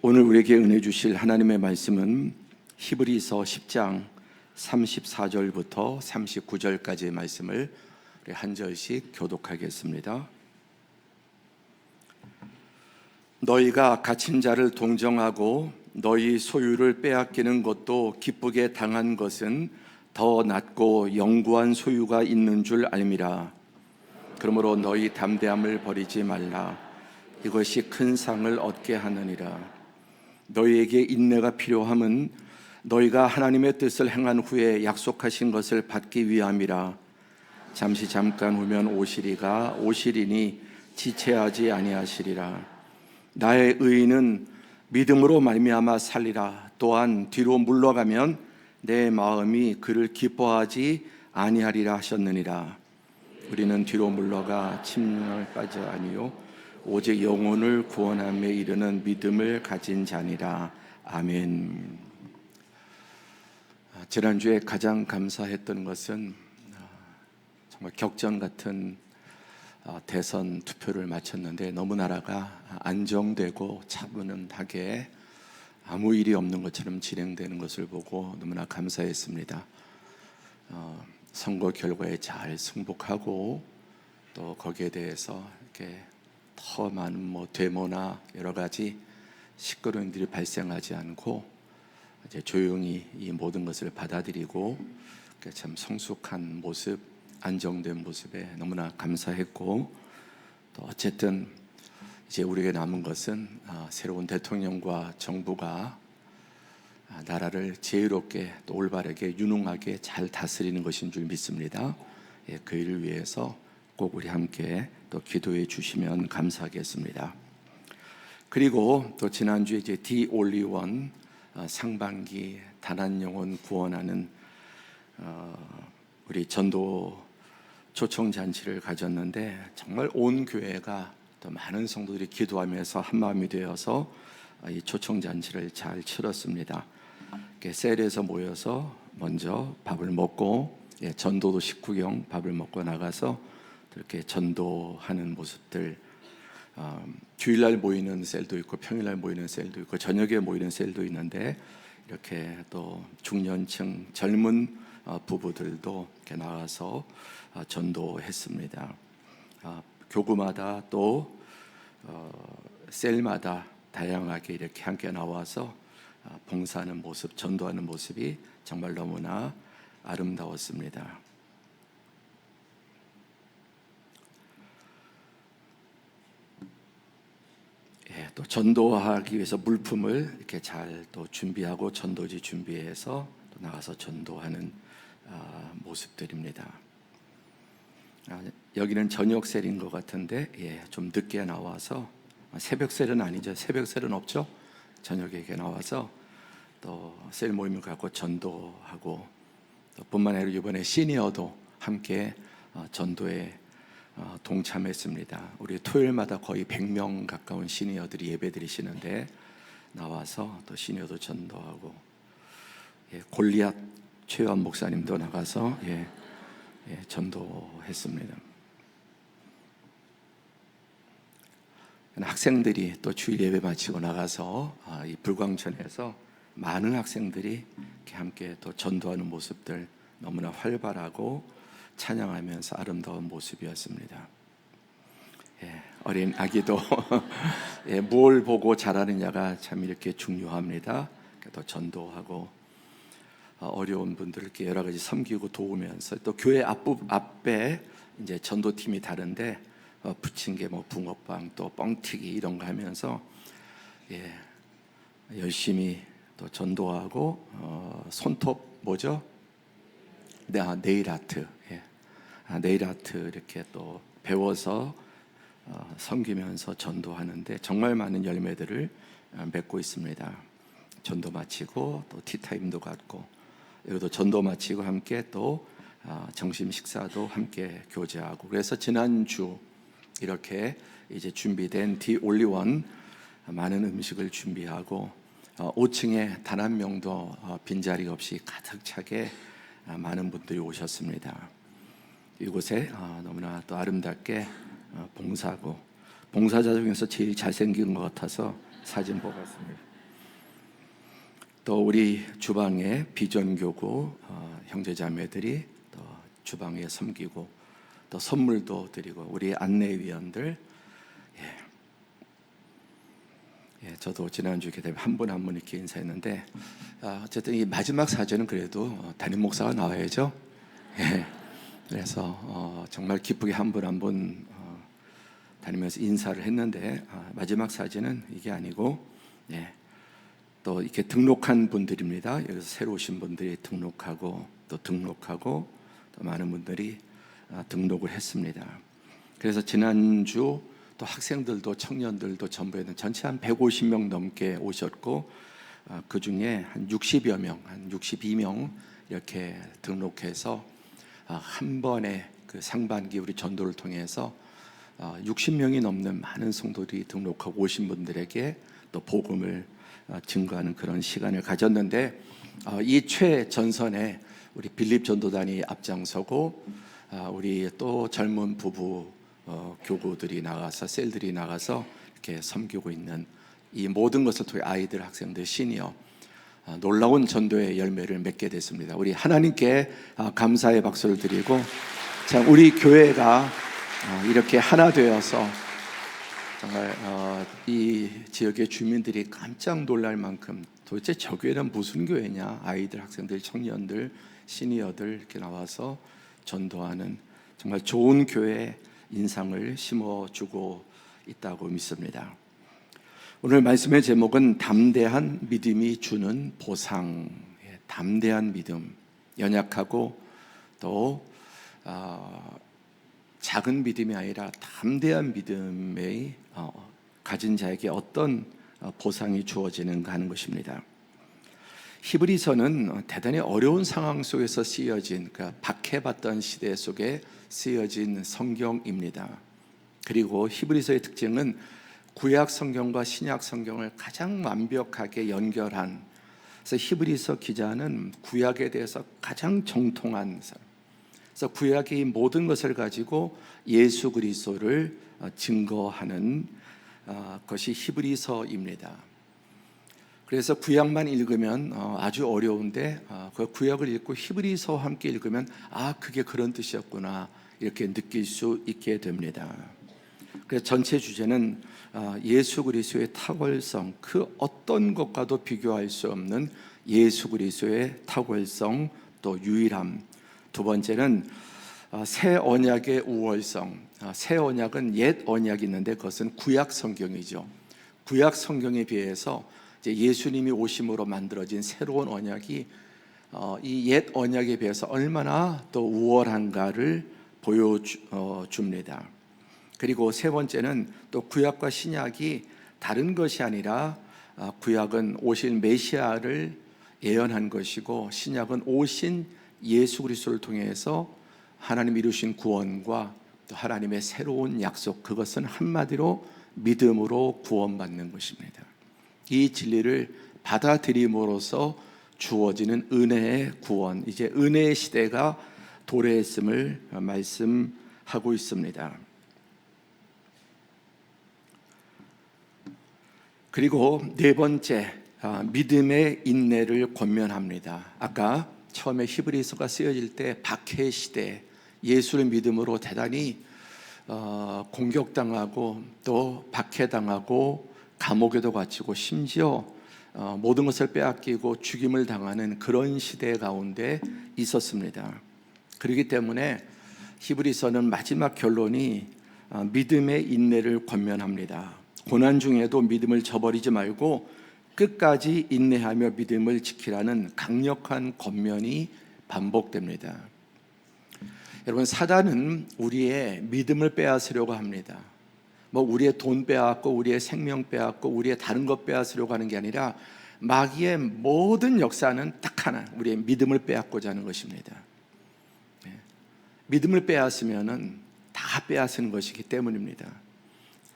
오늘 우리에게 은혜 주실 하나님의 말씀은 히브리서 10장 34절부터 39절까지의 말씀을 우리 한 절씩 교독하겠습니다. 너희가 갇힌 자를 동정하고 너희 소유를 빼앗기는 것도 기쁘게 당한 것은 더 낫고 영구한 소유가 있는 줄 알미라. 그러므로 너희 담대함을 버리지 말라. 이것이 큰 상을 얻게 하느니라. 너희에게 인내가 필요함은 너희가 하나님의 뜻을 행한 후에 약속하신 것을 받기 위함이라. 잠깐 후면 오시리니 지체하지 아니하시리라. 나의 의인은 믿음으로 말미암아 살리라. 또한 뒤로 물러가면 내 마음이 그를 기뻐하지 아니하리라 하셨느니라. 우리는 뒤로 물러가 침략을 빠져 아니요 오직 영혼을 구원함에 이르는 믿음을 가진 자니라. 아멘. 지난주에 가장 감사했던 것은 정말 격전 같은 대선 투표를 마쳤는데 너무 나라가 안정되고 차분하게 아무 일이 없는 것처럼 진행되는 것을 보고 너무나 감사했습니다. 선거 결과에 잘 승복하고 또 거기에 대해서 이렇게 더 많은 데모나 여러 가지 시끄러운 일이 발생하지 않고 이제 조용히 이 모든 것을 받아들이고 참 성숙한 모습, 안정된 모습에 너무나 감사했고, 또 어쨌든 이제 우리에게 남은 것은 새로운 대통령과 정부가 나라를 지혜롭게 또 올바르게 유능하게 잘 다스리는 것인 줄 믿습니다. 그 일을 위해서 꼭 우리 함께 또 기도해 주시면 감사하겠습니다. 그리고 또 지난주에 이제 The Only One 상반기 단 한 영혼 구원하는 우리 전도 초청 잔치를 가졌는데 정말 온 교회가 또 많은 성도들이 기도하면서 한 마음이 되어서 이 초청 잔치를 잘 치렀습니다. 셀에서 모여서 먼저 밥을 먹고 전도도 식구경 밥을 먹고 나가서 이렇게 전도하는 모습들, 주일날 모이는 셀도 있고 평일날 모이는 셀도 있고 저녁에 모이는 셀도 있는데 이렇게 또 중년층 젊은 부부들도 이렇게 나와서 전도했습니다. 교구마다 또 셀마다 다양하게 이렇게 함께 나와서 봉사하는 모습, 전도하는 모습이 정말 너무나 아름다웠습니다. 또 전도하기 위해서 물품을 이렇게 잘 또 준비하고 전도지 준비해서 또 나가서 전도하는 모습들입니다. 여기는 저녁 셀인 것 같은데 좀 늦게 나와서 새벽 셀은 아니죠. 새벽 셀은 없죠. 저녁에 이렇게 나와서 또 셀 모임을 갖고 전도하고, 또 뿐만 아니라 이번에 시니어도 함께 전도에 동참했습니다. 우리 토요일마다 거의 100명 가까운 시니어들이 예배 드리시는데 나와서 또 시니어도 전도하고, 골리앗 최요한 목사님도 나가서 전도했습니다. 학생들이 또 주일 예배 마치고 나가서 이 불광천에서 많은 학생들이 이렇게 함께 또 전도하는 모습들 너무나 활발하고 찬양하면서 아름다운 모습이었습니다. 어린 아기도 뭘 보고 자라느냐가 참 이렇게 중요합니다. 또 전도하고 어려운 분들께 여러 가지 섬기고 도우면서, 또 교회 앞에 이제 전도팀이 다른데 부침개, 붕어빵, 또 뻥튀기 이런 거 하면서 열심히 또 전도하고, 손톱 뭐죠? 네일 아트. 네일 아트 이렇게 또 배워서 섬기면서 전도하는데 정말 많은 열매들을 맺고 있습니다. 전도 마치고 또 티타임도 갖고, 여기도 전도 마치고 함께 또 점심 식사도 함께 교제하고, 그래서 지난주 이렇게 이제 준비된 The Only One 많은 음식을 준비하고 5층에 단 한 명도 빈자리 없이 가득 차게 많은 분들이 오셨습니다. 이곳에 너무나 또 아름답게 봉사하고, 봉사자 중에서 제일 잘생긴 것 같아서 사진 뽑았습니다. 또 우리 주방의 비전교구 형제자매들이 또 주방에 섬기고 또 선물도 드리고 우리 안내위원들, 저도 지난주에 한 분 한 분 이렇게 인사했는데 어쨌든 이 마지막 사제는 그래도 담임 목사가 나와야죠. 그래서 정말 기쁘게 한 분 한 분 다니면서 인사를 했는데 마지막 사제는 이게 아니고 또 이렇게 등록한 분들입니다. 여기서 새로 오신 분들이 등록하고 또 많은 분들이 등록을 했습니다. 그래서 지난주 또 학생들도 청년들도 전부에는 전체 한 150명 넘게 오셨고 그 중에 한 60여 명, 한 62명 이렇게 등록해서 한 번에 그 상반기 우리 전도를 통해서 60명이 넘는 많은 성도들이 등록하고 오신 분들에게 또 복음을 증거하는 그런 시간을 가졌는데 이 최전선에 우리 빌립 전도단이 앞장서고 우리 또 젊은 부부 교구들이 나가서 셀들이 나가서 이렇게 섬기고 있는 이 모든 것을 통해 아이들, 학생들, 시니어 놀라운 전도의 열매를 맺게 됐습니다. 우리 하나님께 감사의 박수를 드리고 참 우리 교회가 이렇게 하나 되어서 정말 이 지역의 주민들이 깜짝 놀랄 만큼 도대체 저 교회는 무슨 교회냐, 아이들, 학생들, 청년들, 시니어들 이렇게 나와서 전도하는 정말 좋은 교회 인상을 심어주고 있다고 믿습니다. 오늘 말씀의 제목은 담대한 믿음이 주는 보상. 담대한 믿음, 연약하고 또 작은 믿음이 아니라 담대한 믿음의 가진 자에게 어떤 보상이 주어지는가 하는 것입니다. 히브리서는 대단히 어려운 상황 속에서 쓰여진, 그러니까 박해받던 시대 속에 쓰여진 성경입니다. 그리고 히브리서의 특징은 구약 성경과 신약 성경을 가장 완벽하게 연결한, 그래서 히브리서 기자는 구약에 대해서 가장 정통한 사람, 그래서 구약의 모든 것을 가지고 예수 그리스도를 증거하는 것이 히브리서입니다. 그래서 구약만 읽으면 아주 어려운데 그 구약을 읽고 히브리서와 함께 읽으면 그게 그런 뜻이었구나 이렇게 느낄 수 있게 됩니다. 그래서 전체 주제는 예수 그리스도의 탁월성, 그 어떤 것과도 비교할 수 없는 예수 그리스도의 탁월성, 또 유일함. 두 번째는 새 언약의 우월성. 새 언약은 옛 언약이 있는데 그것은 구약 성경이죠. 구약 성경에 비해서 이제 예수님이 오심으로 만들어진 새로운 언약이 이 옛 언약에 비해서 얼마나 또 우월한가를 보여줍니다. 그리고 세 번째는 또 구약과 신약이 다른 것이 아니라 구약은 오실 메시아를 예언한 것이고 신약은 오신 예수 그리스도를 통해서 하나님 이루신 구원과 또 하나님의 새로운 약속, 그것은 한마디로 믿음으로 구원받는 것입니다. 이 진리를 받아들임으로써 주어지는 은혜의 구원, 이제 은혜의 시대가 도래했음을 말씀하고 있습니다. 그리고 네 번째, 믿음의 인내를 권면합니다. 아까 처음에 히브리서가 쓰여질 때 박해 시대, 예수를 믿음으로 대단히 공격당하고 또 박해당하고 감옥에도 갇히고 심지어 모든 것을 빼앗기고 죽임을 당하는 그런 시대 가운데 있었습니다. 그렇기 때문에 히브리서는 마지막 결론이 믿음의 인내를 권면합니다. 고난 중에도 믿음을 저버리지 말고 끝까지 인내하며 믿음을 지키라는 강력한 권면이 반복됩니다. 여러분, 사단은 우리의 믿음을 빼앗으려고 합니다. 우리의 돈 빼앗고 우리의 생명 빼앗고 우리의 다른 것 빼앗으려고 하는 게 아니라 마귀의 모든 역사는 딱 하나, 우리의 믿음을 빼앗고자 하는 것입니다. 믿음을 빼앗으면은 다 빼앗는 것이기 때문입니다.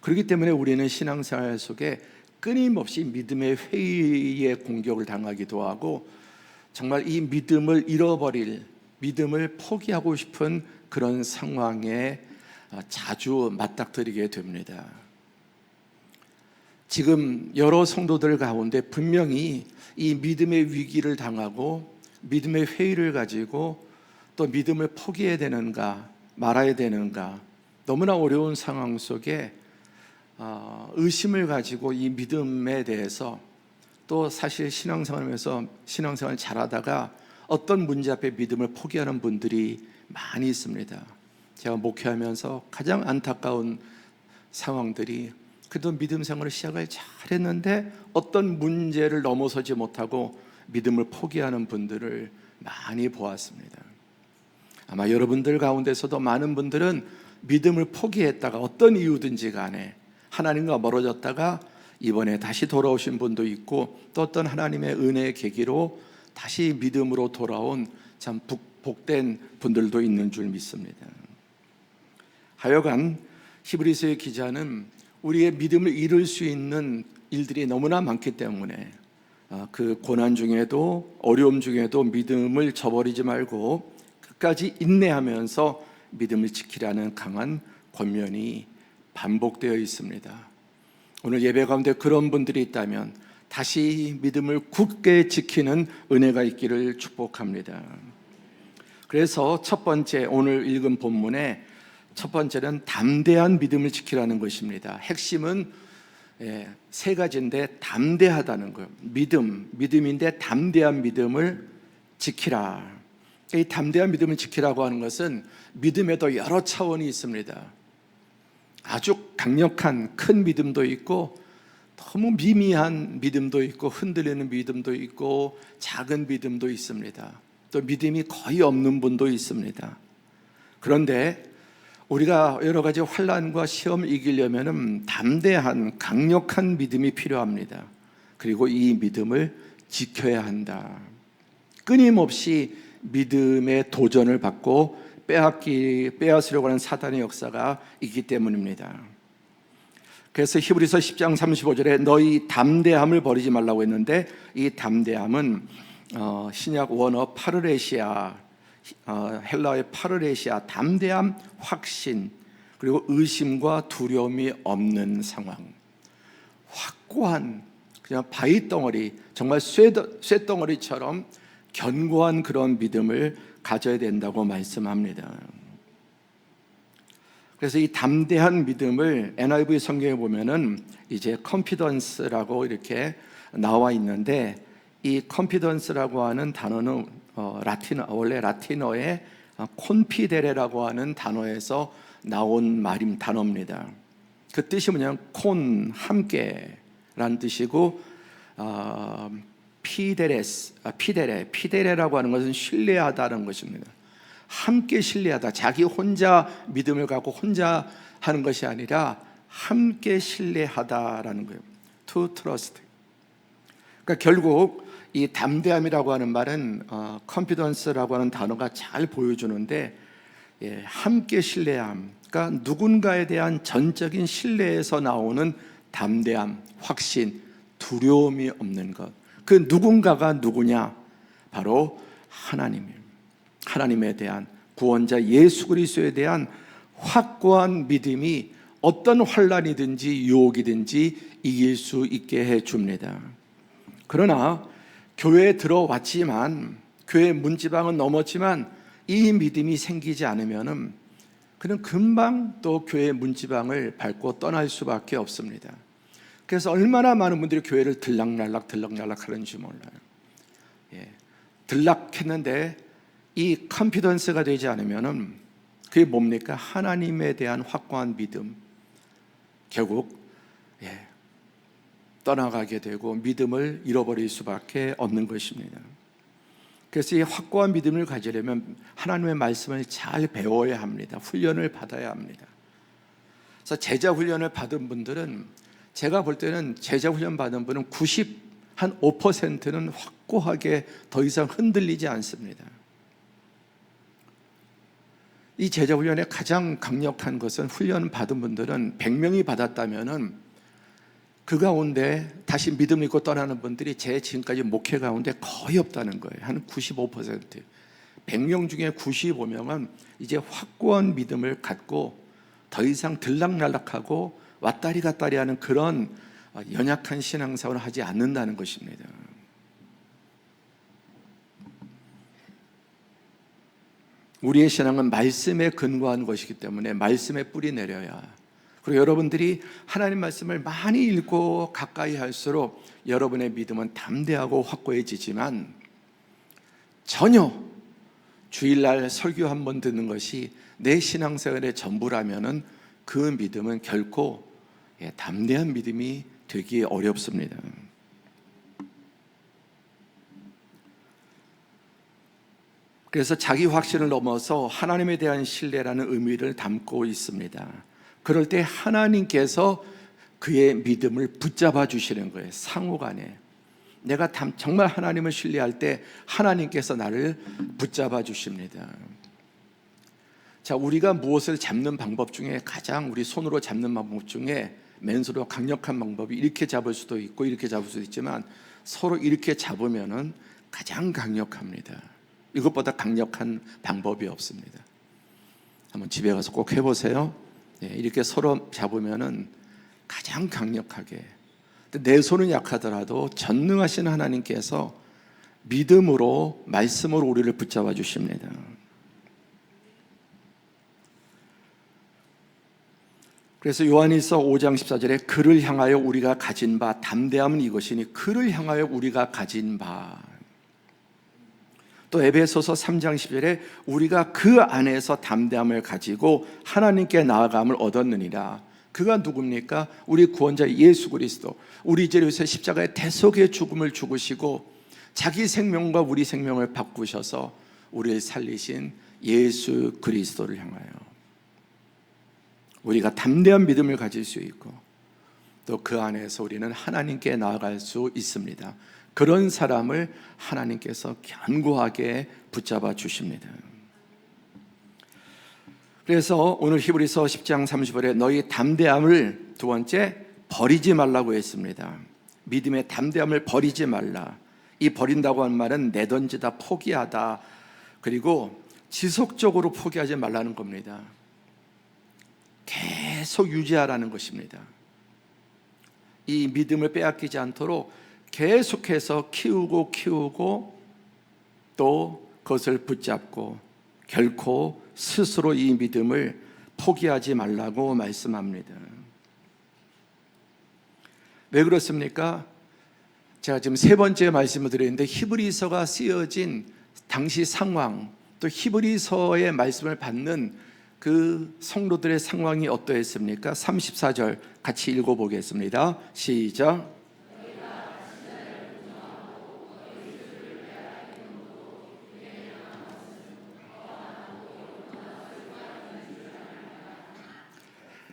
그렇기 때문에 우리는 신앙생활 속에 끊임없이 믿음의 회의의 공격을 당하기도 하고 정말 이 믿음을 잃어버릴, 믿음을 포기하고 싶은 그런 상황에 자주 맞닥뜨리게 됩니다. 지금 여러 성도들 가운데 분명히 이 믿음의 위기를 당하고 믿음의 회의를 가지고 또 믿음을 포기해야 되는가 말아야 되는가 너무나 어려운 상황 속에 의심을 가지고 이 믿음에 대해서 또 사실 신앙생활하면서 신앙생활 잘하다가 어떤 문제 앞에 믿음을 포기하는 분들이 많이 있습니다. 제가 목회하면서 가장 안타까운 상황들이 그래도 믿음 생활을 시작을 잘했는데 어떤 문제를 넘어서지 못하고 믿음을 포기하는 분들을 많이 보았습니다. 아마 여러분들 가운데서도 많은 분들은 믿음을 포기했다가 어떤 이유든지 간에 하나님과 멀어졌다가 이번에 다시 돌아오신 분도 있고 또 어떤 하나님의 은혜의 계기로 다시 믿음으로 돌아온 참 복된 분들도 있는 줄 믿습니다. 하여간 히브리서의 기자는 우리의 믿음을 이룰 수 있는 일들이 너무나 많기 때문에 그 고난 중에도 어려움 중에도 믿음을 저버리지 말고 끝까지 인내하면서 믿음을 지키라는 강한 권면이 반복되어 있습니다. 오늘 예배 가운데 그런 분들이 있다면 다시 믿음을 굳게 지키는 은혜가 있기를 축복합니다. 그래서 첫 번째 오늘 읽은 본문에 첫 번째는 담대한 믿음을 지키라는 것입니다. 핵심은 세 가지인데 담대하다는 거예요. 믿음인데 담대한 믿음을 지키라. 이 담대한 믿음을 지키라고 하는 것은 믿음에도 여러 차원이 있습니다. 아주 강력한 큰 믿음도 있고 너무 미미한 믿음도 있고 흔들리는 믿음도 있고 작은 믿음도 있습니다. 또 믿음이 거의 없는 분도 있습니다. 그런데 우리가 여러 가지 환난과 시험을 이기려면 담대한 강력한 믿음이 필요합니다. 그리고 이 믿음을 지켜야 한다. 끊임없이 믿음의 도전을 받고 빼앗으려고 하는 사단의 역사가 있기 때문입니다. 그래서 히브리서 10장 35절에 너희 담대함을 버리지 말라고 했는데 이 담대함은 신약 원어 파르레시아, 헬라어의 파르레시아, 담대함, 확신, 그리고 의심과 두려움이 없는 상황, 확고한 그냥 바위덩어리, 정말 쇠덩어리처럼 견고한 그런 믿음을 가져야 된다고 말씀합니다. 그래서 이 담대한 믿음을 NIV 성경에 보면은 이제 confidence라고 이렇게 나와 있는데 이 confidence라고 하는 단어는 원래 라틴어의 confidere라고 하는 단어에서 나온 단어입니다. 그 뜻이 뭐냐면 함께라는 뜻이고 피데레라고 하는 것은 신뢰하다는 것입니다. 함께 신뢰하다, 자기 혼자 믿음을 갖고 혼자 하는 것이 아니라 함께 신뢰하다라는 거예요. To trust. 그러니까 결국 이 담대함이라고 하는 말은 confidence라고 하는 단어가 잘 보여주는데 함께 신뢰함, 그러니까 누군가에 대한 전적인 신뢰에서 나오는 담대함, 확신, 두려움이 없는 것. 그 누군가가 누구냐? 바로 하나님에 대한 구원자 예수 그리스도에 대한 확고한 믿음이 어떤 환난이든지 유혹이든지 이길 수 있게 해줍니다. 그러나 교회에 들어왔지만 교회 문지방은 넘었지만 이 믿음이 생기지 않으면 그는 금방 또 교회 문지방을 밟고 떠날 수밖에 없습니다. 그래서 얼마나 많은 분들이 교회를 들락날락 하는지 몰라요. 들락했는데 이 컨피던스가 되지 않으면 그게 뭡니까? 하나님에 대한 확고한 믿음, 결국 떠나가게 되고 믿음을 잃어버릴 수밖에 없는 것입니다. 그래서 이 확고한 믿음을 가지려면 하나님의 말씀을 잘 배워야 합니다. 훈련을 받아야 합니다. 그래서 제자 훈련을 받은 분들은, 제가 볼 때는 제자 훈련 받은 분은 5%는 확고하게 더 이상 흔들리지 않습니다. 이 제자 훈련의 가장 강력한 것은, 훈련 받은 분들은 100명이 받았다면은 그 가운데 다시 믿음 잃고 떠나는 분들이 제 지금까지 목회 가운데 거의 없다는 거예요. 한 95%. 100명 중에 95명은 이제 확고한 믿음을 갖고 더 이상 들락날락하고 왔다리 갔다리 하는 그런 연약한 신앙생활을 하지 않는다는 것입니다. 우리의 신앙은 말씀에 근거한 것이기 때문에 말씀에 뿌리 내려야, 그리고 여러분들이 하나님 말씀을 많이 읽고 가까이 할수록 여러분의 믿음은 담대하고 확고해지지만, 전혀 주일날 설교 한 번 듣는 것이 내 신앙생활의 전부라면은 그 믿음은 결코 담대한 믿음이 되기 어렵습니다. 그래서 자기 확신을 넘어서 하나님에 대한 신뢰라는 의미를 담고 있습니다. 그럴 때 하나님께서 그의 믿음을 붙잡아 주시는 거예요. 상호간에 내가 정말 하나님을 신뢰할 때 하나님께서 나를 붙잡아 주십니다. 자, 우리가 무엇을 잡는 방법 중에 가장, 우리 손으로 잡는 방법 중에 맨손으로 강력한 방법이 이렇게 잡을 수도 있고 이렇게 잡을 수도 있지만, 서로 이렇게 잡으면은 가장 강력합니다. 이것보다 강력한 방법이 없습니다. 한번 집에 가서 꼭 해보세요. 이렇게 서로 잡으면은 가장 강력하게. 내 손은 약하더라도 전능하신 하나님께서 믿음으로, 말씀으로 우리를 붙잡아 주십니다. 그래서 요한일서 5장 14절에 그를 향하여 우리가 가진 바 담대함은 이것이니, 그를 향하여 우리가 가진 바. 또 에베소서 3장 10절에 우리가 그 안에서 담대함을 가지고 하나님께 나아감을 얻었느니라. 그가 누굽니까? 우리 구원자 예수 그리스도. 우리 죄를 위해서 십자가의 대속의 죽음을 죽으시고 자기 생명과 우리 생명을 바꾸셔서 우리를 살리신 예수 그리스도를 향하여 우리가 담대한 믿음을 가질 수 있고, 또 그 안에서 우리는 하나님께 나아갈 수 있습니다. 그런 사람을 하나님께서 견고하게 붙잡아 주십니다. 그래서 오늘 히브리서 10장 30절에 너희 담대함을, 두 번째, 버리지 말라고 했습니다. 믿음의 담대함을 버리지 말라. 이 버린다고 하는 말은 내던지다, 포기하다, 그리고 지속적으로 포기하지 말라는 겁니다. 계속 유지하라는 것입니다. 이 믿음을 빼앗기지 않도록 계속해서 키우고 또 그것을 붙잡고 결코 스스로 이 믿음을 포기하지 말라고 말씀합니다. 왜 그렇습니까? 제가 지금 세 번째 말씀을 드렸는데, 히브리서가 쓰여진 당시 상황, 또 히브리서의 말씀을 받는 그 성도들의 상황이 어떠했습니까? 34절 같이 읽어보겠습니다. 시작.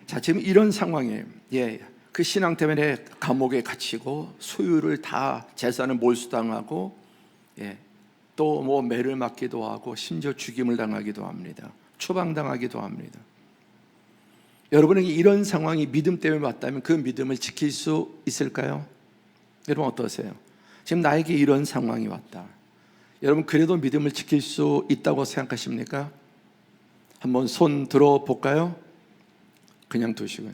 자, 지금 이런 상황이에요. 그 신앙 때문에 감옥에 갇히고 소유를 다, 재산을 몰수당하고, 또 뭐 매를 맞기도 하고 심지어 죽임을 당하기도 합니다. 추방당하기도 합니다. 여러분에게 이런 상황이 믿음 때문에 왔다면 그 믿음을 지킬 수 있을까요? 여러분 어떠세요? 지금 나에게 이런 상황이 왔다. 여러분 그래도 믿음을 지킬 수 있다고 생각하십니까? 한번 손 들어 볼까요? 그냥 두시고요.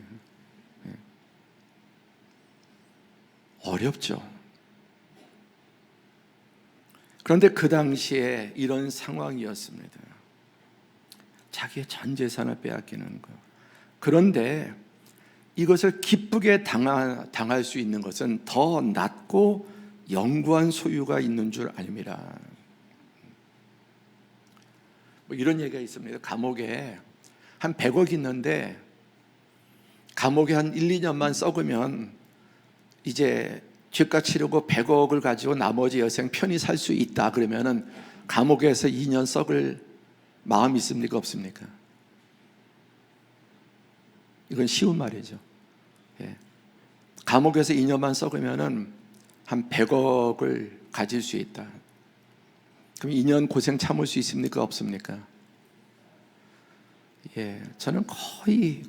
어렵죠. 그런데 그 당시에 이런 상황이었습니다. 자기의 전 재산을 빼앗기는 거. 그런데 이것을 기쁘게 당할 수 있는 것은 더 낮고 영구한 소유가 있는 줄 알미라. 뭐 이런 얘기가 있습니다. 감옥에 한 100억 있는데 감옥에 한 1, 2년만 썩으면 이제 죄값 치르고 100억을 가지고 나머지 여생 편히 살 수 있다. 그러면은 감옥에서 2년 썩을 마음이 있습니까? 없습니까? 이건 쉬운 말이죠. 감옥에서 2년만 썩으면은 한 100억을 가질 수 있다. 그럼 2년 고생 참을 수 있습니까? 없습니까? 저는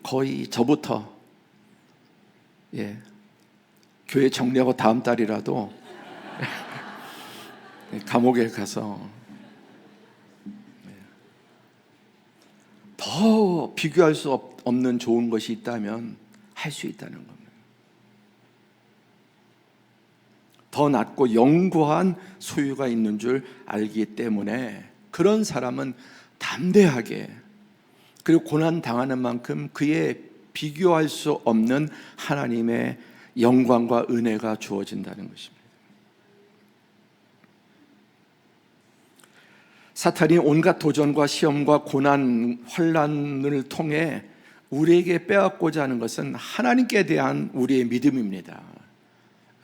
거의 저부터 교회 정리하고 다음 달이라도 감옥에 가서 더 비교할 수 없는 좋은 것이 있다면 할 수 있다는 겁니다. 더 낫고 영구한 소유가 있는 줄 알기 때문에 그런 사람은 담대하게, 그리고 고난 당하는 만큼 그에 비교할 수 없는 하나님의 영광과 은혜가 주어진다는 것입니다. 사탄이 온갖 도전과 시험과 고난, 환난을 통해 우리에게 빼앗고자 하는 것은 하나님께 대한 우리의 믿음입니다.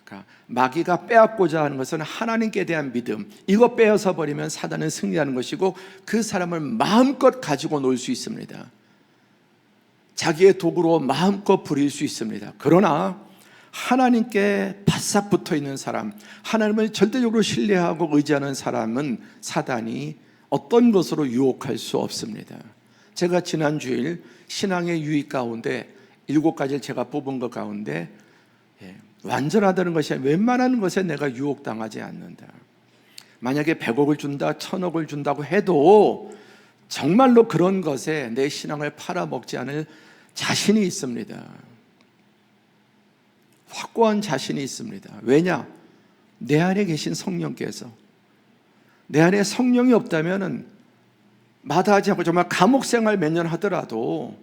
그러니까 마귀가 빼앗고자 하는 것은 하나님께 대한 믿음. 이거 빼앗아 버리면 사단은 승리하는 것이고 그 사람을 마음껏 가지고 놀 수 있습니다. 자기의 도구로 마음껏 부릴 수 있습니다. 그러나 하나님께 바싹 붙어 있는 사람, 하나님을 절대적으로 신뢰하고 의지하는 사람은 사단이 어떤 것으로 유혹할 수 없습니다. 제가 지난 주일 신앙의 유익 가운데 7가지를 제가 뽑은 것 가운데 완전하다는 것이 웬만한 것에 내가 유혹당하지 않는다. 만약에 100억을 준다, 1000억을 준다고 해도 정말로 그런 것에 내 신앙을 팔아먹지 않을 자신이 있습니다. 확고한 자신이 있습니다. 왜냐? 내 안에 계신 성령께서, 내 안에 성령이 없다면 마다하지 않고 정말 감옥 생활 몇 년 하더라도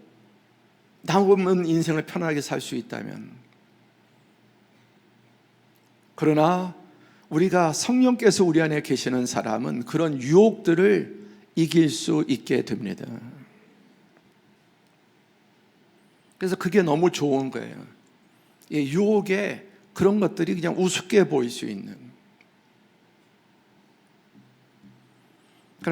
남은 인생을 편하게 살 수 있다면, 그러나 우리가 성령께서 우리 안에 계시는 사람은 그런 유혹들을 이길 수 있게 됩니다. 그래서 그게 너무 좋은 거예요. 유혹에 그런 것들이 그냥 우습게 보일 수 있는,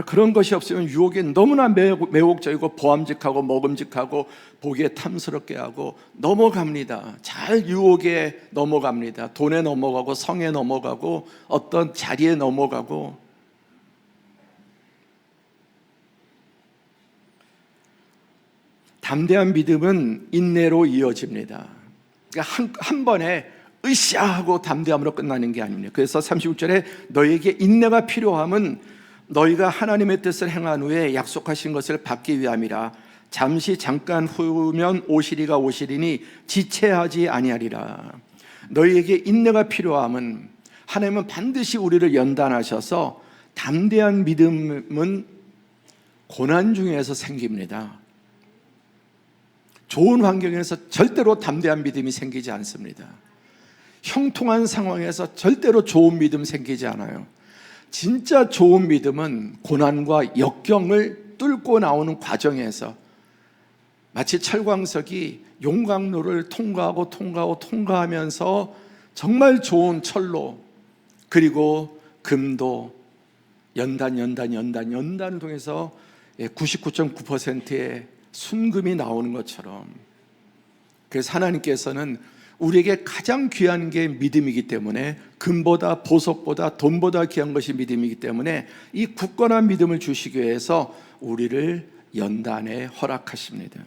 그런 것이 없으면 유혹에 너무나 매혹적이고 보암직하고 먹음직하고 보기에 탐스럽게 하고 넘어갑니다. 잘 유혹에 넘어갑니다. 돈에 넘어가고 성에 넘어가고 어떤 자리에 넘어가고. 담대한 믿음은 인내로 이어집니다. 그러니까 한 번에 으쌰 하고 담대함으로 끝나는 게 아닙니다. 그래서 36절에 너에게 인내가 필요함은 너희가 하나님의 뜻을 행한 후에 약속하신 것을 받기 위함이라. 잠시 잠깐 후면 오시리가 오시리니 지체하지 아니하리라. 너희에게 인내가 필요함은 하나님은 반드시 우리를 연단하셔서, 담대한 믿음은 고난 중에서 생깁니다. 좋은 환경에서 절대로 담대한 믿음이 생기지 않습니다. 형통한 상황에서 절대로 좋은 믿음 생기지 않아요. 진짜 좋은 믿음은 고난과 역경을 뚫고 나오는 과정에서, 마치 철광석이 용광로를 통과하면서 정말 좋은 철로, 그리고 금도 연단을 통해서 99.9%의 순금이 나오는 것처럼, 그래서 하나님께서는 우리에게 가장 귀한 게 믿음이기 때문에, 금보다 보석보다 돈보다 귀한 것이 믿음이기 때문에 이 굳건한 믿음을 주시기 위해서 우리를 연단에 허락하십니다.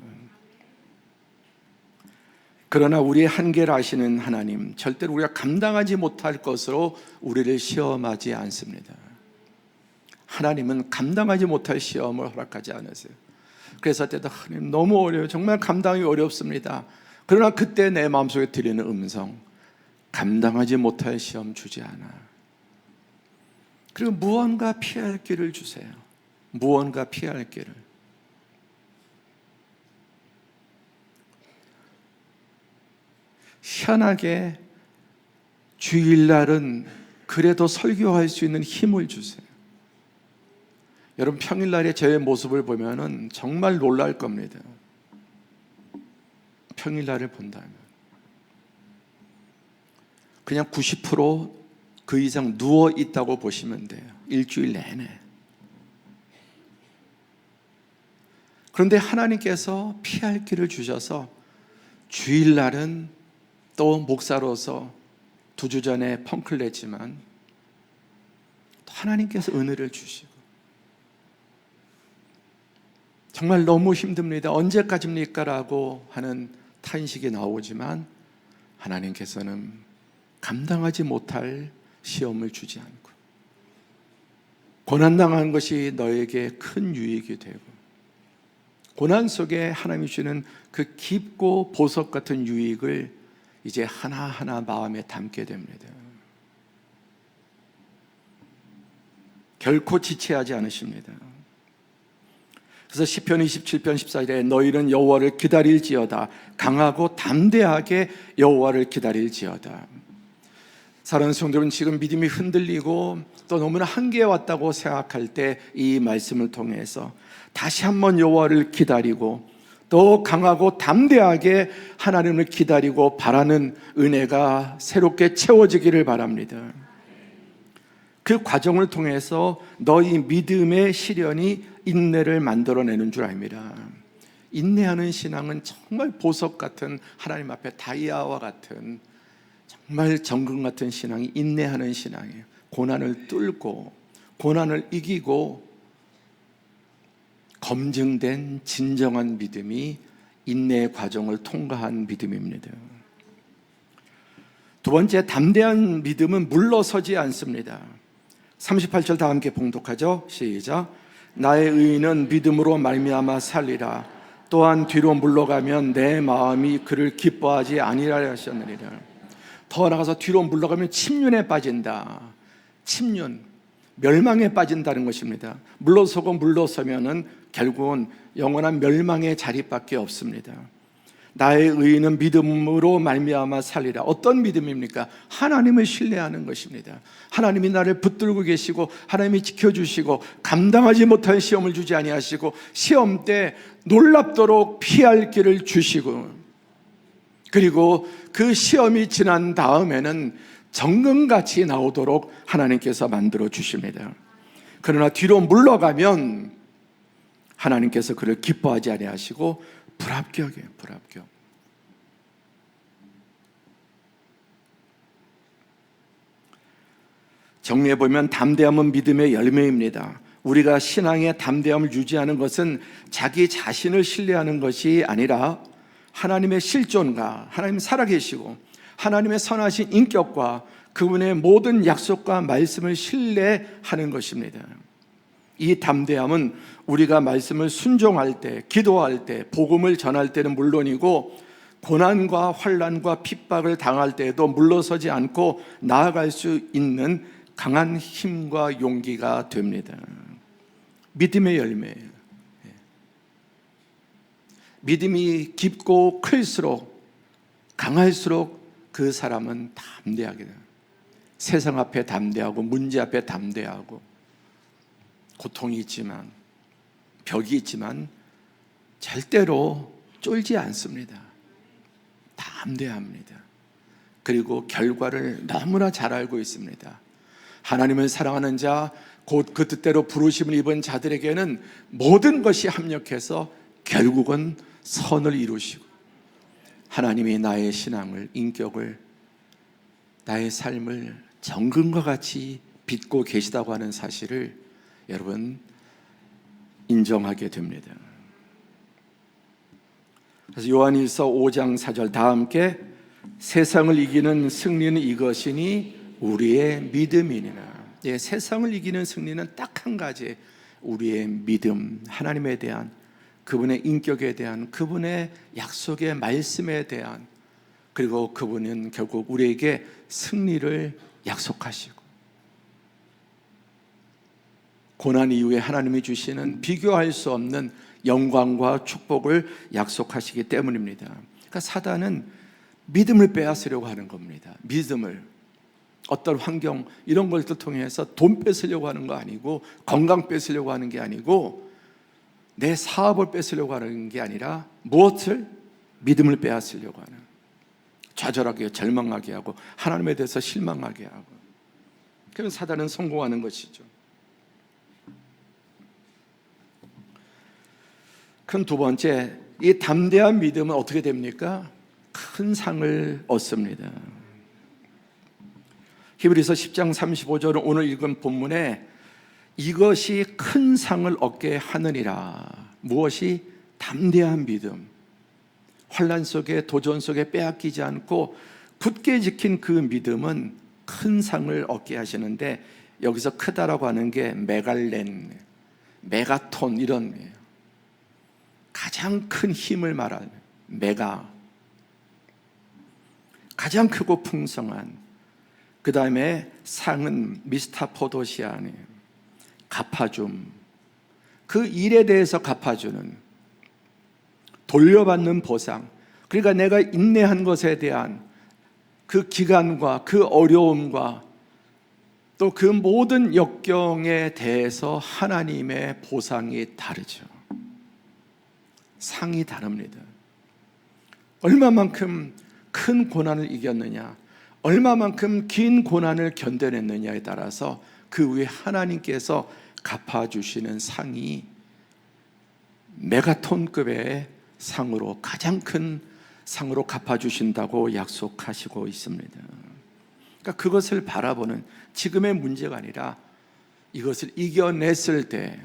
그러나 우리의 한계를 아시는 하나님, 절대로 우리가 감당하지 못할 것으로 우리를 시험하지 않습니다. 하나님은 감당하지 못할 시험을 허락하지 않으세요. 그래서 때도 하나님 너무 어려워요. 정말 감당이 어렵습니다. 그러나 그때 내 마음속에 들리는 음성, 감당하지 못할 시험 주지 않아. 그리고 무언가 피할 길을 주세요. 무언가 피할 길을. 희한하게 주일날은 그래도 설교할 수 있는 힘을 주세요. 여러분, 평일날에 저의 모습을 보면은 정말 놀랄 겁니다. 평일날을 본다면 그냥 90% 이상 누워 있다고 보시면 돼요. 일주일 내내. 그런데 하나님께서 피할 길을 주셔서 주일날은 또 목사로서 2주 전에 펑클 냈지만 또 하나님께서 은혜를 주시고, 정말 너무 힘듭니다. 언제까지입니까? 라고 하는 탄식이 나오지만 하나님께서는 감당하지 못할 시험을 주지 않고, 고난당하는 것이 너에게 큰 유익이 되고, 고난 속에 하나님이 주는 그 깊고 보석 같은 유익을 이제 하나하나 마음에 담게 됩니다. 결코 지체하지 않으십니다. 그래서 시편 27편 14절에 너희는 여호와를 기다릴지어다. 강하고 담대하게 여호와를 기다릴지어다. 사랑하는 성도들은 지금 믿음이 흔들리고 또 너무나 한계에 왔다고 생각할 때 이 말씀을 통해서 다시 한번 여호와를 기다리고 또 강하고 담대하게 하나님을 기다리고 바라는 은혜가 새롭게 채워지기를 바랍니다. 그 과정을 통해서 너희 믿음의 시련이 인내를 만들어내는 줄 압니다. 인내하는 신앙은 정말 보석 같은, 하나님 앞에 다이아와 같은, 정말 정금 같은 신앙이 인내하는 신앙이에요. 고난을 뚫고 고난을 이기고 검증된 진정한 믿음이 인내의 과정을 통과한 믿음입니다. 두 번째, 담대한 믿음은 물러서지 않습니다. 38절 다 함께 봉독하죠. 시작. 나의 의인은 믿음으로 말미암아 살리라. 또한 뒤로 물러가면 내 마음이 그를 기뻐하지 아니하리라 하셨느니라. 더 나아가서 뒤로 물러가면 침륜에 빠진다. 침륜, 멸망에 빠진다는 것입니다. 물러서면은 결국은 영원한 멸망의 자리밖에 없습니다. 나의 의인은 믿음으로 말미암아 살리라. 어떤 믿음입니까? 하나님을 신뢰하는 것입니다. 하나님이 나를 붙들고 계시고 하나님이 지켜주시고 감당하지 못한 시험을 주지 아니하시고 시험 때 놀랍도록 피할 길을 주시고, 그리고 그 시험이 지난 다음에는 정금같이 나오도록 하나님께서 만들어 주십니다. 그러나 뒤로 물러가면 하나님께서 그를 기뻐하지 아니하시고 불합격이에요. 불합격. 정리해 보면 담대함은 믿음의 열매입니다. 우리가 신앙의 담대함을 유지하는 것은 자기 자신을 신뢰하는 것이 아니라 하나님의 실존과 하나님 살아계시고 하나님의 선하신 인격과 그분의 모든 약속과 말씀을 신뢰하는 것입니다. 이 담대함은 우리가 말씀을 순종할 때, 기도할 때, 복음을 전할 때는 물론이고 고난과 환난과 핍박을 당할 때에도 물러서지 않고 나아갈 수 있는 강한 힘과 용기가 됩니다. 믿음의 열매예요. 믿음이 깊고 클수록, 강할수록 그 사람은 담대하게 돼요. 세상 앞에 담대하고 문제 앞에 담대하고 고통이 있지만 벽이 있지만 절대로 쫄지 않습니다. 담대합니다. 그리고 결과를 너무나 잘 알고 있습니다. 하나님을 사랑하는 자, 곧 그 뜻대로 부르심을 입은 자들에게는 모든 것이 합력해서 결국은 선을 이루시고 하나님이 나의 신앙을, 인격을, 나의 삶을 정금과 같이 빚고 계시다고 하는 사실을 여러분 인정하게 됩니다. 그래서 요한일서 5장 4절 다 함께 세상을 이기는 승리는 이것이니 우리의 믿음이니라. 예, 세상을 이기는 승리는 딱 한 가지, 우리의 믿음, 하나님에 대한, 그분의 인격에 대한, 그분의 약속의 말씀에 대한, 그리고 그분은 결국 우리에게 승리를 약속하시고 고난 이후에 하나님이 주시는 비교할 수 없는 영광과 축복을 약속하시기 때문입니다. 그러니까 사단은 믿음을 빼앗으려고 하는 겁니다. 믿음을, 어떤 환경 이런 걸 통해서 돈 뺏으려고 하는 거 아니고, 건강 뺏으려고 하는 게 아니고, 내 사업을 뺏으려고 하는 게 아니라 무엇을? 믿음을 빼앗으려고 하는, 좌절하게, 절망하게 하고 하나님에 대해서 실망하게 하고, 그럼 사단은 성공하는 것이죠. 그럼 두 번째, 이 담대한 믿음은 어떻게 됩니까? 큰 상을 얻습니다. 히브리서 10장 35절은 오늘 읽은 본문에 이것이 큰 상을 얻게 하느니라. 무엇이? 담대한 믿음. 환난 속에, 도전 속에 빼앗기지 않고 굳게 지킨 그 믿음은 큰 상을 얻게 하시는데, 여기서 크다라고 하는 게 메갈렌, 메가톤 이런 가장 큰 힘을 말하는 메가, 가장 크고 풍성한. 그 다음에 상은 미스타포도시아니, 갚아줌, 그 일에 대해서 갚아주는, 돌려받는 보상. 그러니까 내가 인내한 것에 대한 그 기간과 그 어려움과 또 그 모든 역경에 대해서 하나님의 보상이 다르죠. 상이 다릅니다. 얼마만큼 큰 고난을 이겼느냐, 얼마만큼 긴 고난을 견뎌냈느냐에 따라서 그 위에 하나님께서 갚아주시는 상이 메가톤급의 상으로, 가장 큰 상으로 갚아주신다고 약속하시고 있습니다. 그러니까 그것을 바라보는, 지금의 문제가 아니라 이것을 이겨냈을 때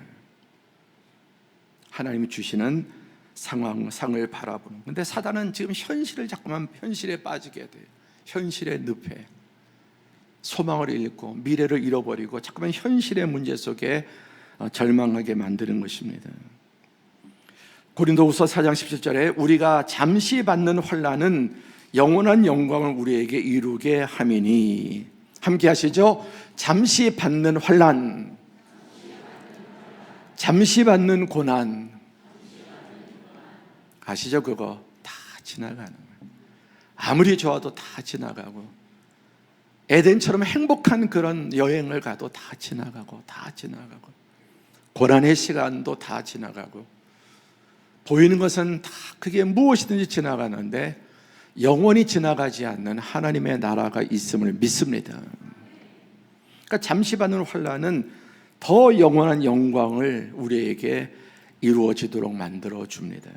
하나님이 주시는 상을 바라보는. 근데 사단은 지금 현실을 자꾸만, 현실에 빠지게 돼요. 현실에 늪에 소망을 잃고 미래를 잃어버리고 자꾸만 현실의 문제 속에 절망하게 만드는 것입니다. 고린도후서 4장 17절에 우리가 잠시 받는 환난은 영원한 영광을 우리에게 이루게 함이니. 함께 하시죠. 잠시 받는 환난, 잠시 받는 고난. 아시죠? 그거 다 지나가는 거예요. 아무리 좋아도 다 지나가고, 에덴처럼 행복한 그런 여행을 가도 다 지나가고, 다 지나가고, 고난의 시간도 다 지나가고, 보이는 것은 다 그게 무엇이든지 지나가는데 영원히 지나가지 않는 하나님의 나라가 있음을 믿습니다. 그러니까 잠시 받는 환난은 더 영원한 영광을 우리에게 이루어지도록 만들어 줍니다.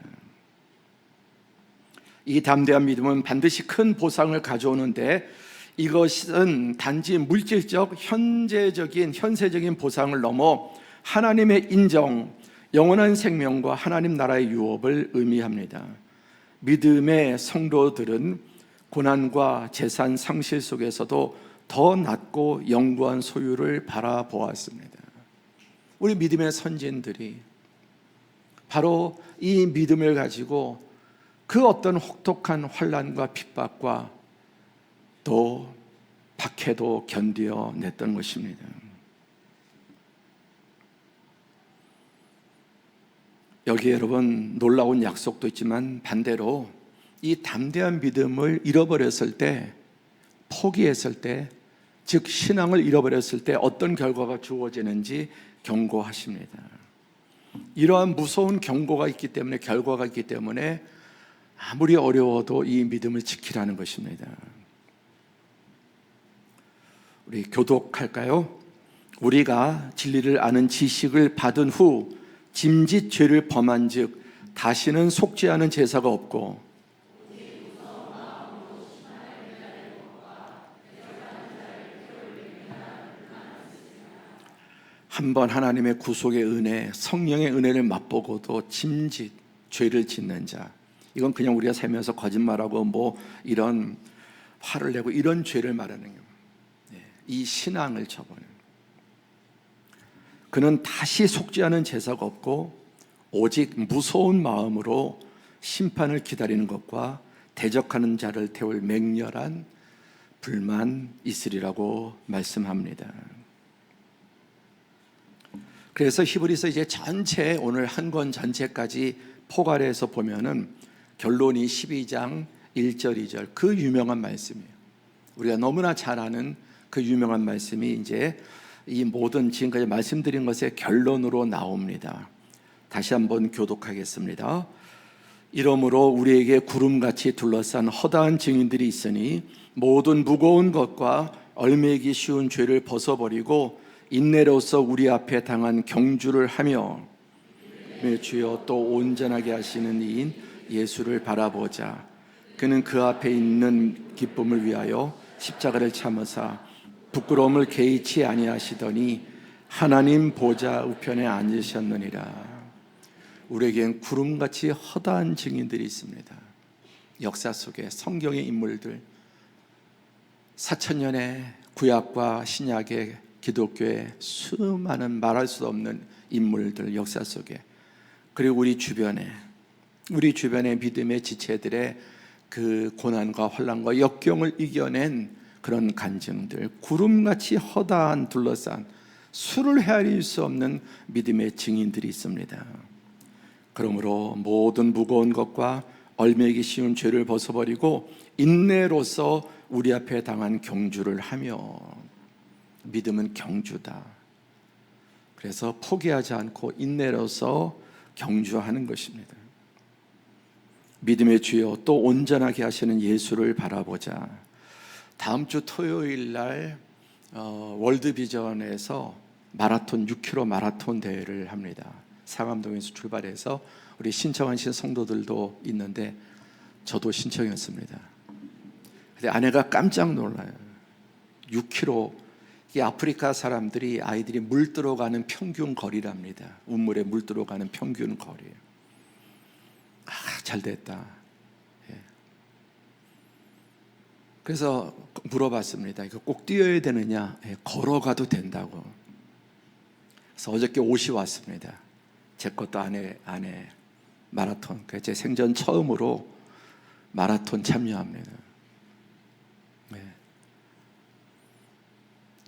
이 담대한 믿음은 반드시 큰 보상을 가져오는데, 이것은 단지 물질적, 현세적인 보상을 넘어 하나님의 인정, 영원한 생명과 하나님 나라의 유업을 의미합니다. 믿음의 성도들은 고난과 재산 상실 속에서도 더 낮고 영구한 소유를 바라보았습니다. 우리 믿음의 선진들이 바로 이 믿음을 가지고 그 어떤 혹독한 환난과 핍박과 또 박해도 견뎌냈던 것입니다. 여기 여러분 놀라운 약속도 있지만 반대로 이 담대한 믿음을 잃어버렸을 때, 포기했을 때, 즉 신앙을 잃어버렸을 때 어떤 결과가 주어지는지 경고하십니다. 이러한 무서운 경고가 있기 때문에, 결과가 있기 때문에 아무리 어려워도 이 믿음을 지키라는 것입니다. 우리 교독할까요? 우리가 진리를 아는 지식을 받은 후 짐짓 죄를 범한 즉 다시는 속지 않은 제사가 없고 한번 하나님의 구속의 은혜, 성령의 은혜를 맛보고도 짐짓 죄를 짓는 자, 이건 그냥 우리가 살면서 거짓말하고 이런 화를 내고 이런 죄를 말하는 거예요. 이 신앙을 저버리는, 그는 다시 속지 않은 제사가 없고 오직 무서운 마음으로 심판을 기다리는 것과 대적하는 자를 태울 맹렬한 불만 있으리라고 말씀합니다. 그래서 히브리서 이제 전체, 오늘 한 권 전체까지 포괄해서 보면은 결론이 12장 1절 2절, 그 유명한 말씀이에요. 우리가 너무나 잘 아는 그 유명한 말씀이 이제 이 모든 지금까지 말씀드린 것의 결론으로 나옵니다. 다시 한번 교독하겠습니다. 이러므로 우리에게 구름같이 둘러싼 허다한 증인들이 있으니 모든 무거운 것과 얽매이기 쉬운 죄를 벗어버리고 인내로서 우리 앞에 당한 경주를 하며 주여 또 온전하게 하시는 이인 예수를 바라보자. 그는 그 앞에 있는 기쁨을 위하여 십자가를 참으사 부끄러움을 개의치 아니하시더니 하나님 보좌 우편에 앉으셨느니라. 우리에겐 구름같이 허다한 증인들이 있습니다. 역사 속에 성경의 인물들, 4,000년의 구약과 신약의 기독교의 수많은 말할 수 없는 인물들, 역사 속에, 그리고 우리 주변의 믿음의 지체들의 그 고난과 환난과 역경을 이겨낸 그런 간증들, 구름같이 허다한 둘러싼 수를 헤아릴 수 없는 믿음의 증인들이 있습니다. 그러므로 모든 무거운 것과 얽매이기 쉬운 죄를 벗어버리고 인내로서 우리 앞에 당한 경주를 하며, 믿음은 경주다. 그래서 포기하지 않고 인내로서 경주하는 것입니다. 믿음의 주여 또 온전하게 하시는 예수를 바라보자. 다음 주 토요일 날 월드비전에서 마라톤 6km 마라톤 대회를 합니다. 상암동에서 출발해서 우리 신청하신 성도들도 있는데 저도 신청했습니다. 근데 아내가 깜짝 놀라요. 6km, 이게 아프리카 사람들이 아이들이 물 들어가는 평균 거리랍니다. 운물에 물 들어가는 평균 거리. 잘 됐다. 예. 그래서 물어봤습니다. 이거 꼭 뛰어야 되느냐? 예, 걸어가도 된다고. 그래서 어저께 옷이 왔습니다. 제 것도 아내 마라톤. 제 생전 처음으로 마라톤 참여합니다. 네.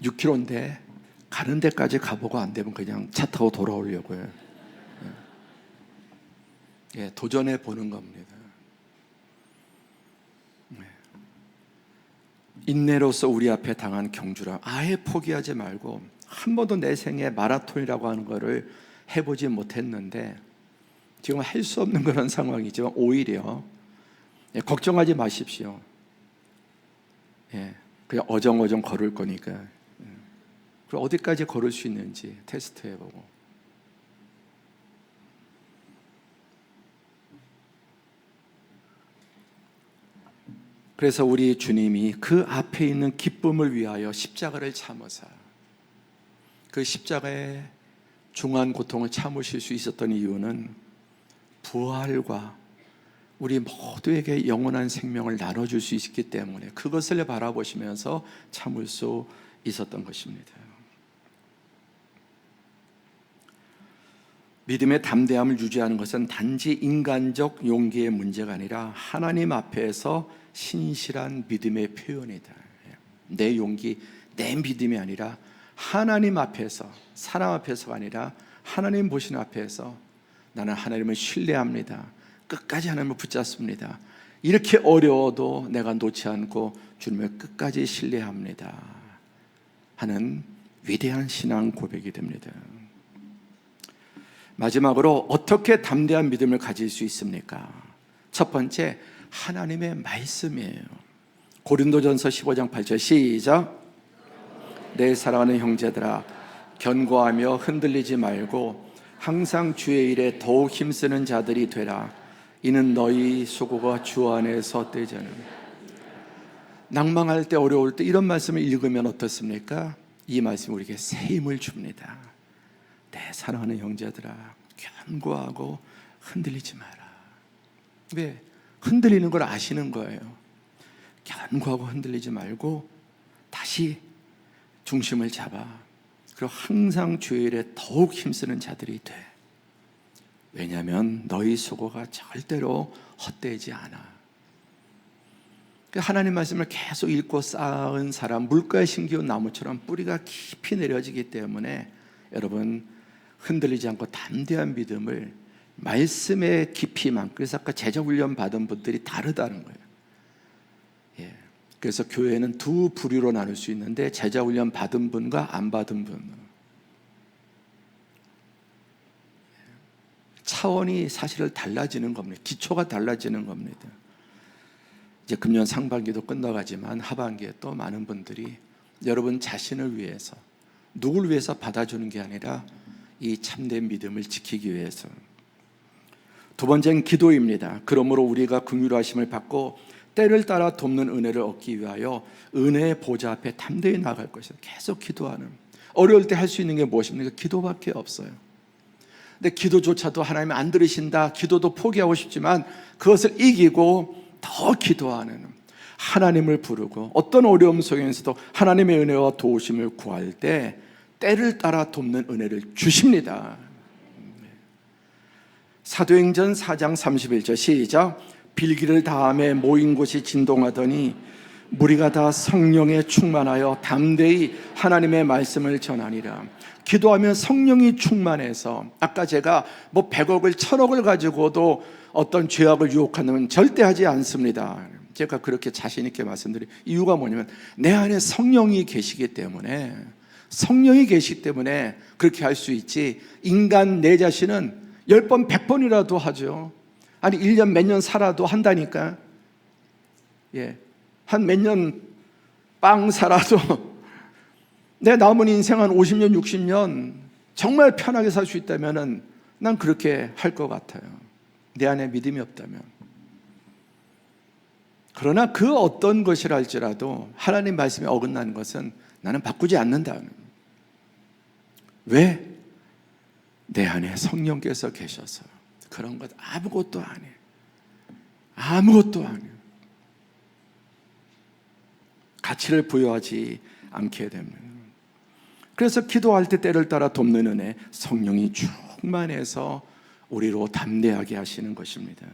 6km인데 가는 데까지 가보고 안 되면 그냥 차 타고 돌아오려고요. 예, 도전해 보는 겁니다. 네. 인내로서 우리 앞에 당한 경주라. 아예 포기하지 말고, 한 번도 내 생에 마라톤이라고 하는 거를 해보지 못했는데 지금 할 수 없는 그런 상황이지만 오히려 걱정하지 마십시오. 예, 그냥 어정어정 걸을 거니까. 그럼 어디까지 걸을 수 있는지 테스트 해보고. 그래서 우리 주님이 그 앞에 있는 기쁨을 위하여 십자가를 참으사, 그 십자가의 중한 고통을 참으실 수 있었던 이유는 부활과 우리 모두에게 영원한 생명을 나눠줄 수 있기 때문에, 그것을 바라보시면서 참을 수 있었던 것입니다. 믿음의 담대함을 유지하는 것은 단지 인간적 용기의 문제가 아니라 하나님 앞에서 신실한 믿음의 표현이다. 내 용기, 내 믿음이 아니라 하나님 앞에서, 사람 앞에서가 아니라 하나님 보시는 앞에서 나는 하나님을 신뢰합니다. 끝까지 하나님을 붙잡습니다. 이렇게 어려워도 내가 놓지 않고 주님을 끝까지 신뢰합니다 하는 위대한 신앙 고백이 됩니다. 마지막으로 어떻게 담대한 믿음을 가질 수 있습니까? 첫 번째, 하나님의 말씀이에요. 고린도전서 15장 8절 시작. 내 사랑하는 형제들아, 견고하며 흔들리지 말고 항상 주의 일에 더욱 힘쓰는 자들이 되라. 이는 너희 수고가 주 안에서 떼자는. 낭망할 때, 어려울 때 이런 말씀을 읽으면 어떻습니까? 이 말씀이 우리에게 새 힘을 줍니다. 내 사랑하는 형제들아, 견고하고 흔들리지 마라. 왜? 흔들리는 걸 아시는 거예요. 견고하고 흔들리지 말고 다시 중심을 잡아. 그리고 항상 주의 일에 더욱 힘쓰는 자들이 돼. 왜냐하면 너희 수고가 절대로 헛되지 않아. 하나님 말씀을 계속 읽고 쌓은 사람, 물가에 심기운 나무처럼 뿌리가 깊이 내려지기 때문에 여러분, 흔들리지 않고 담대한 믿음을 말씀의 깊이만, 그래서 아까 제자 훈련 받은 분들이 다르다는 거예요. 예. 그래서 교회는 두 부류로 나눌 수 있는데, 제자 훈련 받은 분과 안 받은 분. 차원이 사실 달라지는 겁니다. 기초가 달라지는 겁니다. 이제 금년 상반기도 끝나가지만 하반기에 또 많은 분들이 여러분 자신을 위해서, 누굴 위해서 받아주는 게 아니라 이 참된 믿음을 지키기 위해서. 두 번째는 기도입니다. 그러므로 우리가 긍휼하심을 받고 때를 따라 돕는 은혜를 얻기 위하여 은혜의 보좌 앞에 담대히 나갈 것이다. 계속 기도하는. 어려울 때 할 수 있는 게 무엇입니까? 기도밖에 없어요. 근데 기도조차도 하나님 안 들으신다, 기도도 포기하고 싶지만 그것을 이기고 더 기도하는, 하나님을 부르고 어떤 어려움 속에서도 하나님의 은혜와 도우심을 구할 때 때를 따라 돕는 은혜를 주십니다. 사도행전 4장 31절 시작. 빌기를 다함에 모인 곳이 진동하더니 무리가 다 성령에 충만하여 담대히 하나님의 말씀을 전하니라. 기도하면 성령이 충만해서, 아까 제가 100억을 1000억을 가지고도 어떤 죄악을 유혹하는 절대 하지 않습니다. 제가 그렇게 자신 있게 말씀드린 이유가 뭐냐면, 내 안에 성령이 계시기 때문에, 성령이 계시기 때문에 그렇게 할 수 있지, 인간 내 자신은 10번 100번이라도 하죠. 아니 1년 몇 년 살아도 한다니까. 한 몇 년 빵 살아도 내 남은 인생 한 50년 60년 정말 편하게 살 수 있다면 난 그렇게 할 것 같아요. 내 안에 믿음이 없다면. 그러나 그 어떤 것이랄지라도 하나님 말씀에 어긋나는 것은 나는 바꾸지 않는다. 왜? 내 안에 성령께서 계셔서 그런 것 아무것도 안 해. 아무것도 안 해. 가치를 부여하지 않게 됩니다. 그래서 기도할 때 때를 따라 돕는 은혜, 성령이 충만해서 우리로 담대하게 하시는 것입니다.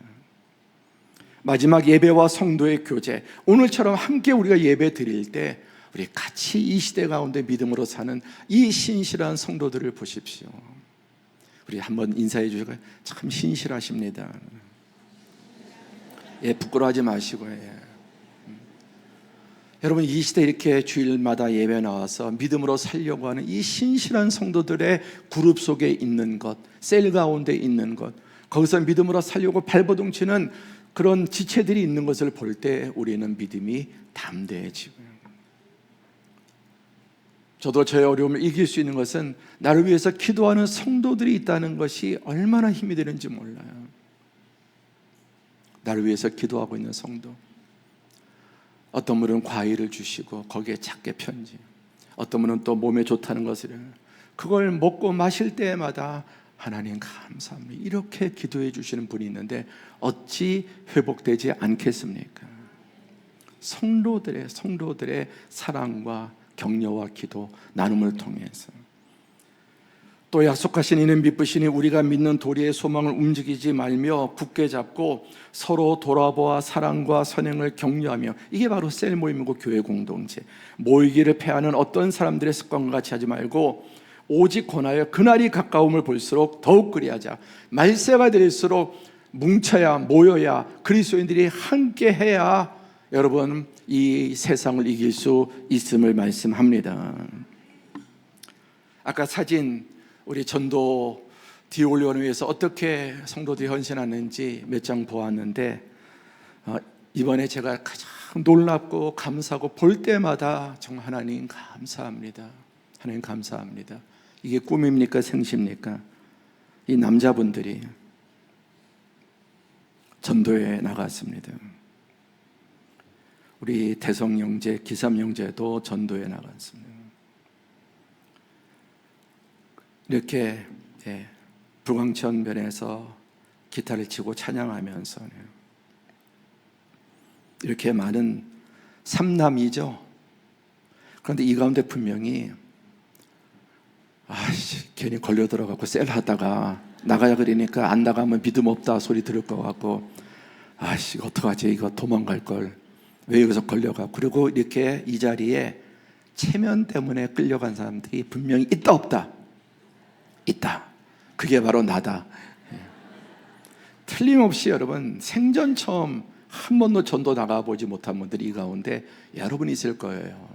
마지막 예배와 성도의 교제, 오늘처럼 함께 우리가 예배 드릴 때 우리 같이 이 시대 가운데 믿음으로 사는 이 신실한 성도들을 보십시오. 우리 한번 인사해 주시고, 참 신실하십니다. 부끄러워하지 마시고. 여러분, 이 시대 이렇게 주일마다 예배 나와서 믿음으로 살려고 하는 이 신실한 성도들의 그룹 속에 있는 것, 셀 가운데 있는 것, 거기서 믿음으로 살려고 발버둥치는 그런 지체들이 있는 것을 볼 때 우리는 믿음이 담대해지고요. 저도 저의 어려움을 이길 수 있는 것은 나를 위해서 기도하는 성도들이 있다는 것이 얼마나 힘이 되는지 몰라요. 나를 위해서 기도하고 있는 성도. 어떤 분은 과일을 주시고 거기에 작게 편지, 어떤 분은 또 몸에 좋다는 것을, 그걸 먹고 마실 때마다 하나님 감사합니다, 이렇게 기도해 주시는 분이 있는데 어찌 회복되지 않겠습니까? 성도들의 사랑과 격려와 기도 나눔을 통해서 또 약속하신 이는 미쁘시니 우리가 믿는 도리의 소망을 움직이지 말며 굳게 잡고 서로 돌아보아 사랑과 선행을 격려하며, 이게 바로 셀 모임이고 교회 공동체. 모이기를 패하는 어떤 사람들의 습관과 같이 하지 말고 오직 권하여 그날이 가까움을 볼수록 더욱 그리하자. 말세가 될수록 뭉쳐야, 모여야, 그리스도인들이 함께 해야 여러분 이 세상을 이길 수 있음을 말씀합니다. 아까 사진, 우리 전도 디올리온을 위해서 어떻게 성도들이 헌신하는지 몇 장 보았는데, 이번에 제가 가장 놀랍고 감사하고 볼 때마다 정말 하나님 감사합니다. 하나님 감사합니다. 이게 꿈입니까 생시입니까? 이 남자분들이 전도에 나갔습니다. 우리 대성 형제, 기삼 형제도 전도에 나갔습니다. 이렇게 불광천변에서 기타를 치고 찬양하면서 이렇게 많은 삼남이죠. 그런데 이 가운데 분명히 괜히 걸려 들어가고 셀 하다가 나가야 그러니까 안 나가면 믿음 없다 소리 들을 것 같고, 어떡하지, 이거 도망갈 걸, 왜 여기서 걸려가. 그리고 이렇게 이 자리에 체면 때문에 끌려간 사람들이 분명히 있다 없다? 있다. 그게 바로 나다. 틀림없이 여러분, 생전 처음 한 번도 전도 나가보지 못한 분들이 이 가운데 여러분 있을 거예요.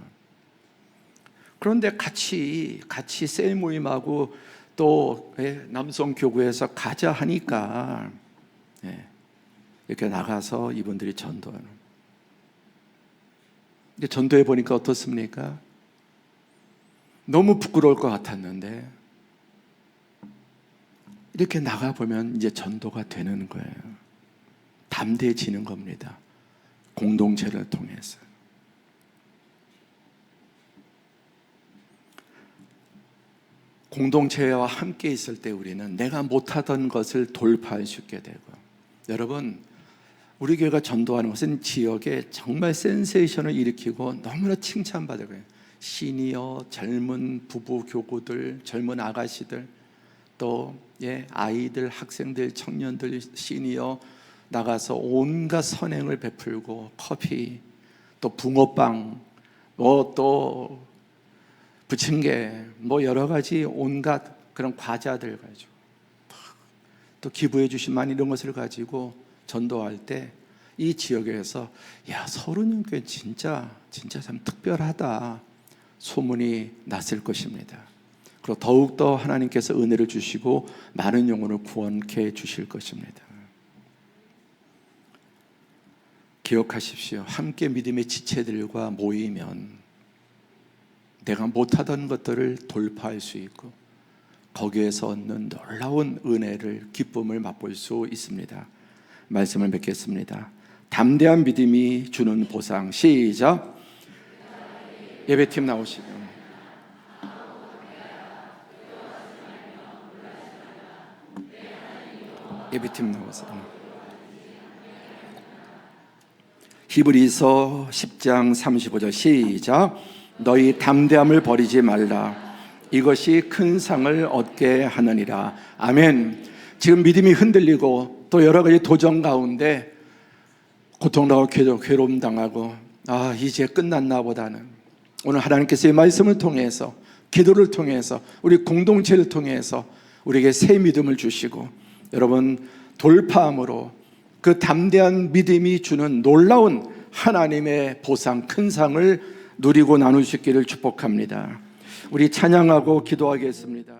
그런데 같이 셀 모임하고 또 남성 교구에서 가자 하니까 이렇게 나가서 이분들이 전도하는. 근데 전도해 보니까 어떻습니까? 너무 부끄러울 것 같았는데 이렇게 나가보면 이제 전도가 되는 거예요. 담대해지는 겁니다. 공동체를 통해서. 공동체와 함께 있을 때 우리는 내가 못하던 것을 돌파할 수 있게 되고, 여러분, 우리 교회가 전도하는 것은 지역에 정말 센세이션을 일으키고 너무나 칭찬받을 거예요. 시니어, 젊은 부부 교구들, 젊은 아가씨들, 또 아이들, 학생들, 청년들, 시니어 나가서 온갖 선행을 베풀고 커피, 또 붕어빵, 뭐 또 부침개, 뭐 여러 가지 온갖 그런 과자들 가지고 또 기부해 주신 만 이런 것을 가지고 전도할 때 이 지역에서 야, 서른영교회 진짜 참 특별하다 소문이 났을 것입니다. 그리고 더욱더 하나님께서 은혜를 주시고 많은 영혼을 구원케 해 주실 것입니다. 기억하십시오. 함께 믿음의 지체들과 모이면 내가 못하던 것들을 돌파할 수 있고 거기에서 얻는 놀라운 은혜를, 기쁨을 맛볼 수 있습니다. 말씀을 맺겠습니다. 담대한 믿음이 주는 보상. 시작. 예배팀 나오시죠. 예배팀 나오세요. 히브리서 10장 35절 시작. 너희 담대함을 버리지 말라. 이것이 큰 상을 얻게 하느니라. 아멘. 지금 믿음이 흔들리고 또 여러 가지 도전 가운데 고통당하고 괴로움 당하고 이제 끝났나 보다는 오늘 하나님께서 이 말씀을 통해서, 기도를 통해서, 우리 공동체를 통해서 우리에게 새 믿음을 주시고 여러분 돌파함으로 그 담대한 믿음이 주는 놀라운 하나님의 보상, 큰 상을 누리고 나눌 수 있기를 축복합니다. 우리 찬양하고 기도하겠습니다.